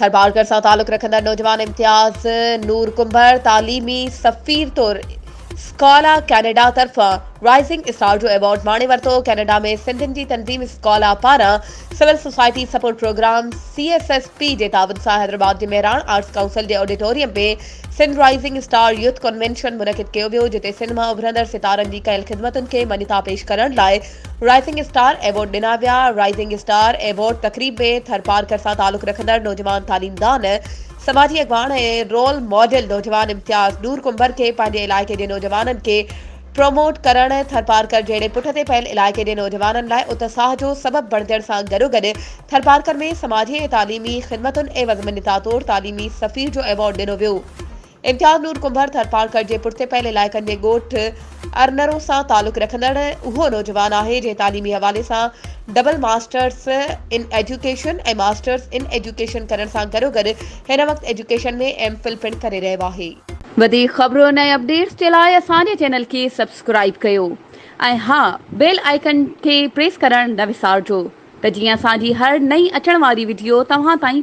थरपारकर सां तालुक़ रखंदड़ नौजवान इम्तियाज़ नूर कुंभर तालीमी सफ़ीर तौर स्कॉला कैनेडा तरफ़ां राइज़िंग स्टार जो एवॉर्ड माणे वरितो। कैनेडा में सिंधियुनि जी तंज़ीम स्कॉला पारां civil society support programme CSSP जे ताउन सां हैदराबाद जे मेहरान आर्ट्स काउंसिल जे ऑडिटोरियम में Sindh rising star youth convention मुनक़िद कयो वियो, जिते सिनेमा उभरंदड़ सितारनि जी कयल ख़िदमतुनि खे मञता पेश करण लाइ राइज़िंग स्टार एवॉर्ड ॾिना विया। राइज़िंग स्टार एवॉर्ड तक़रीब में थरपारकर सां तालुक़ रखंदड़ नौजवान तालीमदान समाजी अगवान ऐं रोल मॉडल नौजवान इम्तियाज़ नूर कुंभर के पंहिंजे इलाइक़े जे नौजवाननि खे प्रोमोट करण थरपारकर जहिड़े पुठिते पयल इलाइक़े जे नौजवाननि लाइ उत्साह जो सबबु बणजण सां गॾोगॾु थरपारकर में समाजी ऐं तालीमी ख़िदमतुनि ऐं वज़मनिता तौर तालीमी सफ़ीर जो एवॉर्ड ॾिनो वियो। इम्तियाज़ नूर कुंभर थरपारकर जे पुठिते पयल इलाइक़नि जे ॻोठ अरनरो सां तालुक़ रखंदड़ उहो नौजवान आहे जे तालीमी हवाले सां डबल मास्टर्स इन एजुकेशन ऐं मास्टर्स इन एजुकेशन करण सां गॾोगॾु हिन वक़्तु एजुकेशन में MPhil पिणु करे रहियो आहे। वधीक ख़बरूं ऐं अपडेट्स जे लाइ असांजे चैनल खे सब्सक्राइब कयो ऐं हा बेल आइकन खे प्रेस करण न विसारिजो त जीअं असांजी हर नई अचण वारी वीडियो तव्हां ताईं